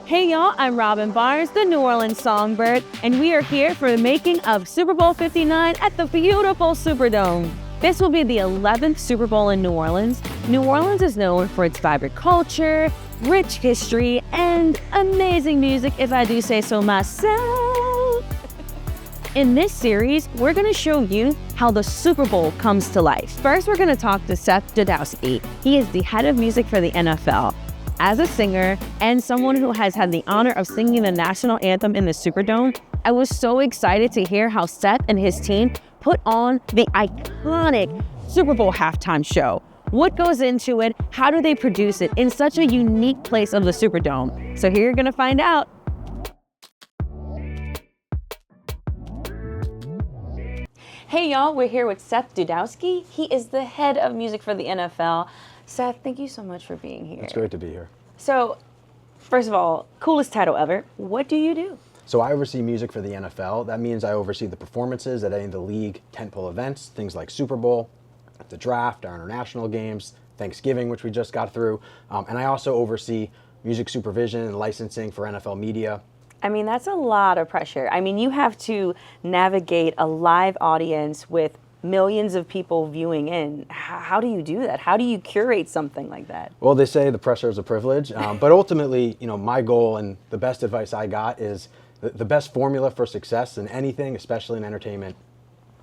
Hey y'all, I'm Robin Barnes, the New Orleans Songbird, and we are here for the making of Super Bowl 59 at the beautiful Superdome. This will be the 11th Super Bowl in New Orleans. New Orleans is known for its vibrant culture, rich history, and amazing music, if I do say so myself. In this series, we're going to show you how the Super Bowl comes to life. First, we're going to talk to Seth Dudowsky. He is the head of music for the NFL. As a singer and someone who has had the honor of singing the national anthem in the Superdome, I was so excited to hear how Seth and his team put on the iconic Super Bowl halftime show. What goes into it? How do they produce it in such a unique place of the Superdome? So here you're gonna find out. Hey y'all, we're here with Seth Dudowsky. He is the head of music for the NFL. Seth, thank you so much for being here. It's great to be here. So, first of all, coolest title ever. What do you do? So I oversee music for the NFL. That means I oversee the performances at any of the league tentpole events, things like Super Bowl, the draft, our international games, Thanksgiving, which we just got through. And I also oversee music supervision and licensing for NFL media. I mean, that's a lot of pressure. I mean, you have to navigate a live audience with millions of people viewing in. How do you do that? How do you curate something like that? Well, they say the pressure is a privilege, but ultimately, my goal and the best advice I got is the best formula for success in anything, especially in entertainment.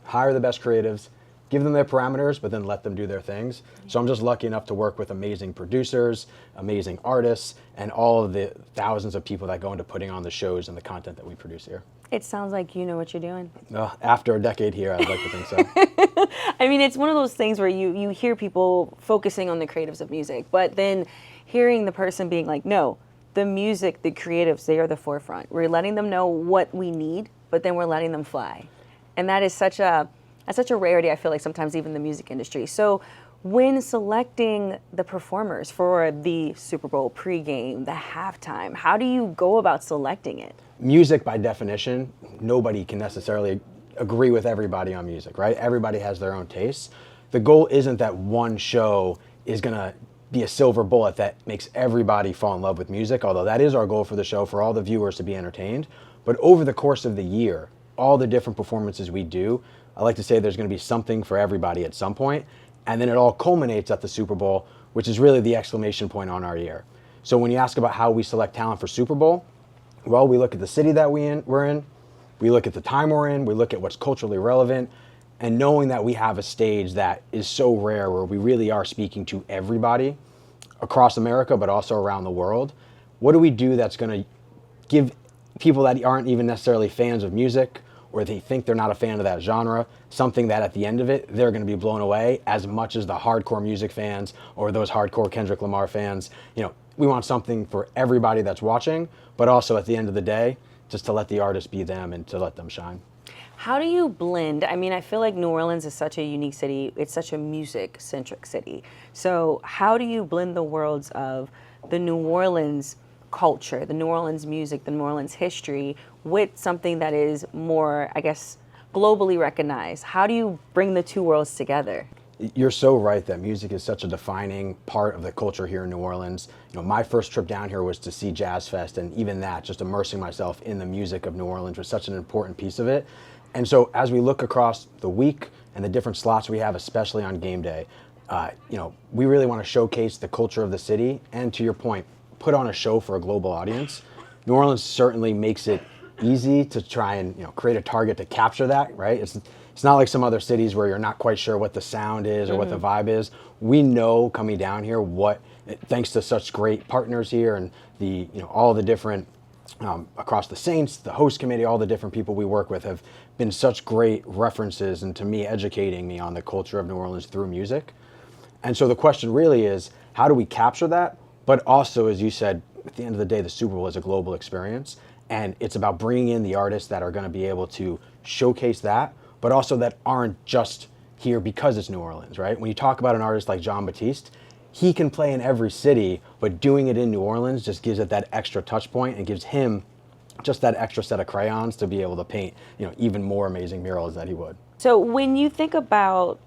Hire the best creatives, give them their parameters, but then let them do their things. So I'm just lucky enough to work with amazing producers, amazing artists, and all of the thousands of people that go into putting on the shows and the content that we produce here. It sounds like you know what you're doing. After a decade here, I'd like to think so. I mean, it's one of those things where you hear people focusing on the creatives of music, but then hearing the person being like, no, the music, the creatives, they are the forefront. We're letting them know what we need, but then we're letting them fly. And that is such a rarity, I feel like, sometimes even in the music industry. So when selecting the performers for the Super Bowl pregame, the halftime, how do you go about selecting it? Music, by definition, nobody can necessarily agree with everybody on music, right? Everybody has their own tastes. The goal isn't that one show is going to be a silver bullet that makes everybody fall in love with music, although that is our goal for the show, for all the viewers to be entertained. But over the course of the year, all the different performances we do, I like to say there's going to be something for everybody at some point, and then it all culminates at the Super Bowl, which is really the exclamation point on our year. So when you ask about how we select talent for Super Bowl, well, we look at the city that we're in, we look at the time we're in, we look at what's culturally relevant, and knowing that we have a stage that is so rare where we really are speaking to everybody across America, but also around the world, what do we do that's going to give people that aren't even necessarily fans of music, or they think they're not a fan of that genre, something that at the end of it, they're going to be blown away as much as the hardcore music fans or those hardcore Kendrick Lamar fans. We want something for everybody that's watching, but also at the end of the day, just to let the artists be them and to let them shine. How do you blend? I mean, I feel like New Orleans is such a unique city. It's such a music-centric city. So how do you blend the worlds of the New Orleans culture, the New Orleans music, the New Orleans history with something that is more, I guess, globally recognized? How do you bring the two worlds together? You're so right that music is such a defining part of the culture here in New Orleans. My first trip down here was to see Jazz Fest, and even that, just immersing myself in the music of New Orleans was such an important piece of it. And so as we look across the week and the different slots we have, especially on game day, we really want to showcase the culture of the city and, to your point, put on a show for a global audience. New Orleans certainly makes it easy to try and create a target to capture that, right? It's not like some other cities where you're not quite sure what the sound is or what the vibe is. We know coming down here thanks to such great partners here and all the different across the Saints, the host committee, all the different people we work with have been such great references and, to me, educating me on the culture of New Orleans through music. And so the question really is, how do we capture that? But also, as you said, at the end of the day, the Super Bowl is a global experience, and it's about bringing in the artists that are going to be able to showcase that, but also that aren't just here because it's New Orleans, right? When you talk about an artist like Jon Batiste, he can play in every city, but doing it in New Orleans just gives it that extra touch point and gives him just that extra set of crayons to be able to paint, even more amazing murals that he would. So when you think about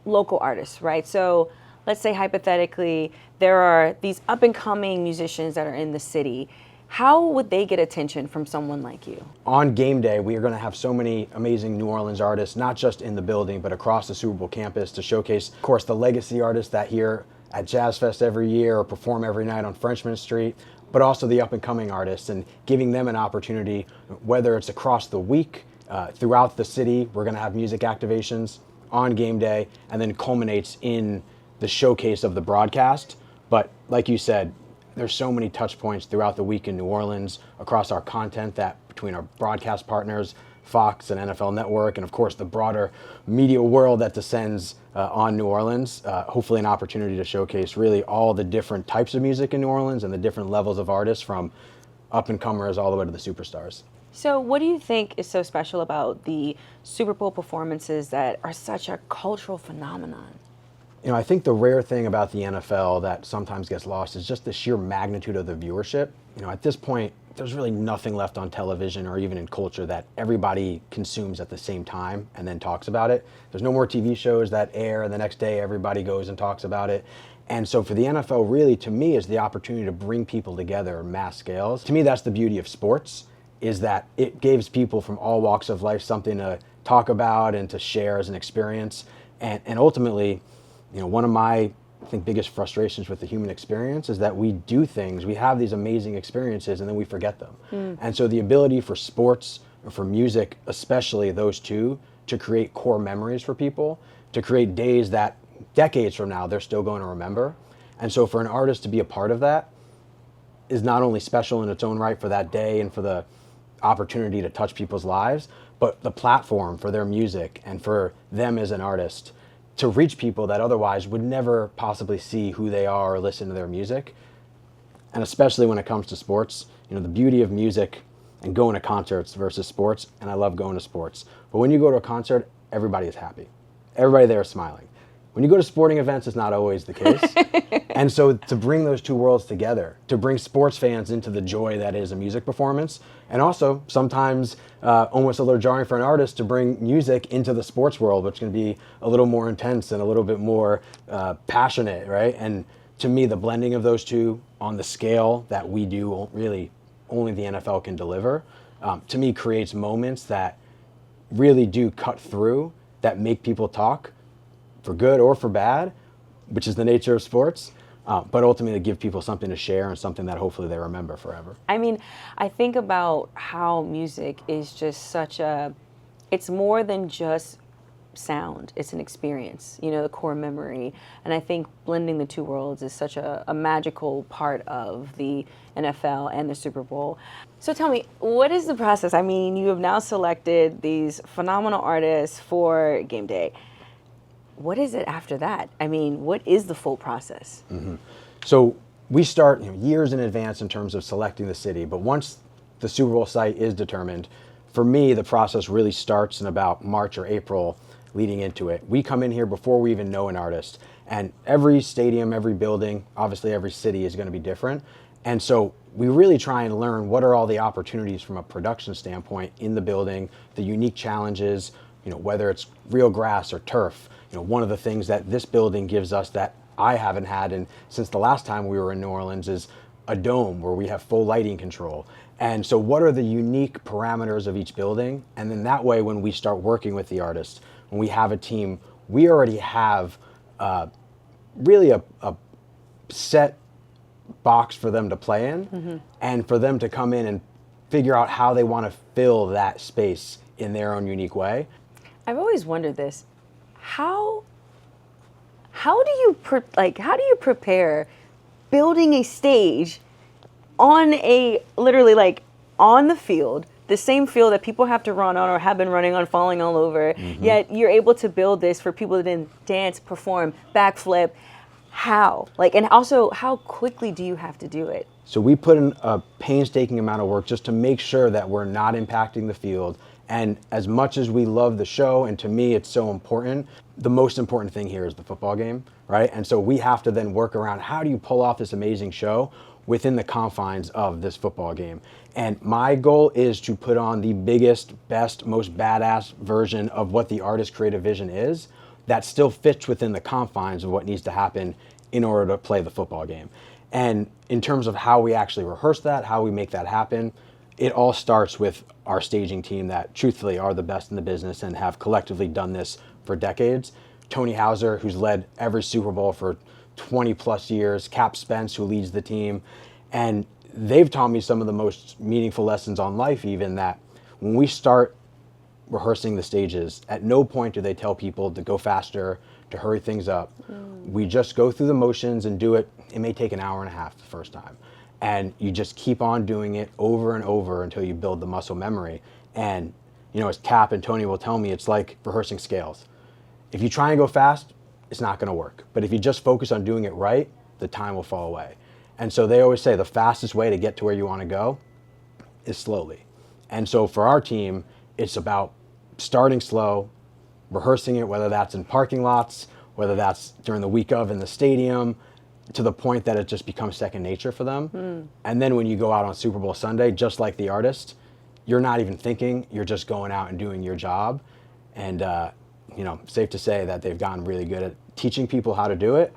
local artists, right? So let's say hypothetically, there are these up and coming musicians that are in the city. How would they get attention from someone like you? On game day, we are going to have so many amazing New Orleans artists, not just in the building, but across the Super Bowl campus to showcase, of course, the legacy artists that here at Jazz Fest every year or perform every night on Frenchman Street, but also the up-and-coming artists and giving them an opportunity, whether it's across the week, throughout the city. We're going to have music activations on game day, and then culminates in the showcase of the broadcast. But like you said, there's so many touch points throughout the week in New Orleans across our content, that between our broadcast partners, Fox and NFL Network, and of course the broader media world that descends on New Orleans, hopefully an opportunity to showcase really all the different types of music in New Orleans and the different levels of artists, from up-and-comers all the way to the superstars. So what do you think is so special about the Super Bowl performances that are such a cultural phenomenon? You know, I think the rare thing about the NFL that sometimes gets lost is just the sheer magnitude of the viewership. You know, at this point, there's really nothing left on television or even in culture that everybody consumes at the same time and then talks about it. There's no more TV shows that air and the next day everybody goes and talks about it. And so for the NFL, really, to me, is the opportunity to bring people together on mass scales. To me, that's the beauty of sports, is that it gives people from all walks of life something to talk about and to share as an experience. And ultimately, you know, one of my, I think, biggest frustrations with the human experience is that we do things, we have these amazing experiences, and then we forget them. And so the ability for sports, or for music, especially those two, to create core memories for people, to create days that decades from now they're still going to remember. And so for an artist to be a part of that is not only special in its own right for that day and for the opportunity to touch people's lives, but the platform for their music and for them as an artist to reach people that otherwise would never possibly see who they are or listen to their music. And especially when it comes to sports, you know, the beauty of music and going to concerts versus sports, and I love going to sports, but when you go to a concert, everybody is happy. Everybody there is smiling. When you go to sporting events, it's not always the case. And so to bring those two worlds together, to bring sports fans into the joy that is a music performance, and also sometimes almost a little jarring for an artist to bring music into the sports world, which can be a little more intense and a little bit more passionate, right? And to me, the blending of those two on the scale that we do, really only the NFL can deliver, to me creates moments that really do cut through, that make people talk, for good or for bad, which is the nature of sports, but ultimately give people something to share and something that hopefully they remember forever. I mean, I think about how music is just such a, it's more than just sound, it's an experience, you know, the core memory. And I think blending the two worlds is such a magical part of the NFL and the Super Bowl. So tell me, what is the process? I mean, you have now selected these phenomenal artists for game day. What is it after that? I mean, what is the full process? So we start, you know, years in advance in terms of selecting the city, but once the Super Bowl site is determined, for me, the process really starts in about March or April leading into it. We come in here before we even know an artist, and every stadium, every building, obviously every city is going to be different. And so we really try and learn what are all the opportunities from a production standpoint in the building, the unique challenges, you know, whether it's real grass or turf. You know, one of the things that this building gives us that I haven't had since the last time we were in New Orleans is a dome where we have full lighting control. And so what are the unique parameters of each building? And then that way, when we start working with the artist, when we have a team, we already have really a set box for them to play in, and for them to come in and figure out how they want to fill that space in their own unique way. I've always wondered this. How do you prepare building a stage on literally on the field, the same field that people have to run on or have been running on, falling all over, yet you're able to build this for people that didn't dance, perform, backflip. How? And also, how quickly do you have to do it? So we put in a painstaking amount of work just to make sure that we're not impacting the field. And as much as we love the show, and to me it's so important, the most important thing here is the football game, right? And so we have to then work around, how do you pull off this amazing show within the confines of this football game? And my goal is to put on the biggest, best, most badass version of what the artist's creative vision is, that still fits within the confines of what needs to happen in order to play the football game. And in terms of how we actually rehearse that, how we make that happen, it all starts with our staging team that truthfully are the best in the business and have collectively done this for decades. Tony Hauser, who's led every Super Bowl for 20 plus years, Cap Spence, who leads the team. And they've taught me some of the most meaningful lessons on life, even that when we start rehearsing the stages, at no point do they tell people to go faster, to hurry things up. We just go through the motions and do it. It may take an hour and a half the first time. And you just keep on doing it over and over until you build the muscle memory. And, you know, as Cap and Tony will tell me, it's like rehearsing scales. If you try and go fast, it's not going to work. But if you just focus on doing it right, the time will fall away. And so they always say the fastest way to get to where you want to go is slowly. And so for our team, it's about starting slow, rehearsing it, whether that's in parking lots, whether that's during the week of in the stadium, to the point that it just becomes second nature for them. And then when you go out on Super Bowl Sunday, just like the artist, you're not even thinking, you're just going out and doing your job. And, you know, safe to say that they've gotten really good at teaching people how to do it.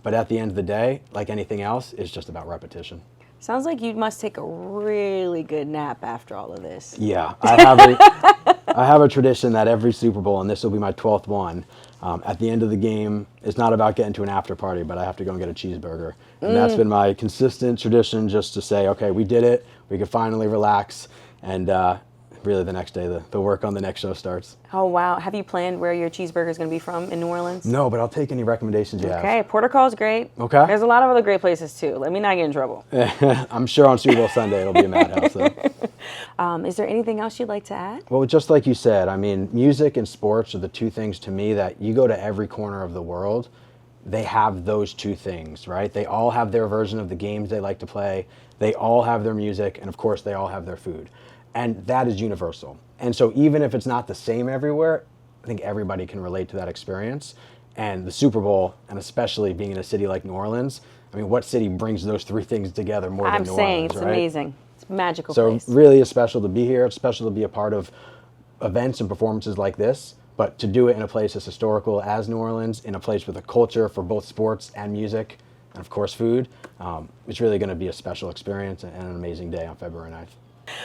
But at the end of the day, like anything else, it's just about repetition. Sounds like you must take a really good nap after all of this. Yeah, I have a tradition that every Super Bowl, and this will be my 12th one, at the end of the game, it's not about getting to an after party, but I have to go and get a cheeseburger. And that's been my consistent tradition, just to say, okay, we did it, we could finally relax, and really the next day, the work on the next show starts. Oh, wow. Have you planned where your cheeseburger is going to be from in New Orleans? No, but I'll take any recommendations you have. Okay, Port of Call is great. Okay. There's a lot of other great places, too. Let me not get in trouble. I'm sure on Super Bowl Sunday it'll be a madhouse. So. Is there anything else you'd like to add? Well, just like you said, I mean, music and sports are the two things to me that you go to every corner of the world, they have those two things, right? They all have their version of the games they like to play. They all have their music, and of course, they all have their food. And that is universal. And so even if it's not the same everywhere, I think everybody can relate to that experience. And the Super Bowl, and especially being in a city like New Orleans, I mean, what city brings those three things together more than New Orleans, right? I'm saying, it's amazing. It's a magical place. So really it's special to be here. It's special to be a part of events and performances like this. But to do it in a place as historical as New Orleans, in a place with a culture for both sports and music, and of course food, it's really going to be a special experience and an amazing day on February 9th.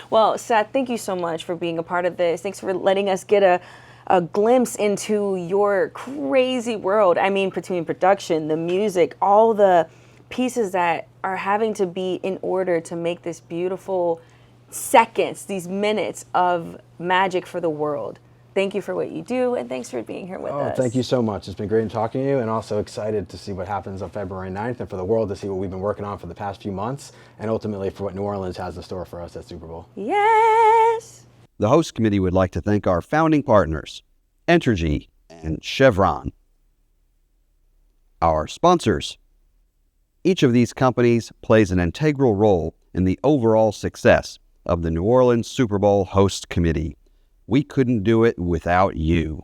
Well, Seth, thank you so much for being a part of this. Thanks for letting us get a glimpse into your crazy world. I mean, between production, the music, all the pieces that are having to be in order to make this beautiful seconds, these minutes of magic for the world. Thank you for what you do, and thanks for being here with us. Thank you so much. It's been great talking to you, and also excited to see what happens on February 9th, and for the world to see what we've been working on for the past few months, and ultimately for what New Orleans has in store for us at Super Bowl. Yes! The host committee would like to thank our founding partners, Entergy and Chevron. Our sponsors. Each of these companies plays an integral role in the overall success of the New Orleans Super Bowl host committee. We couldn't do it without you.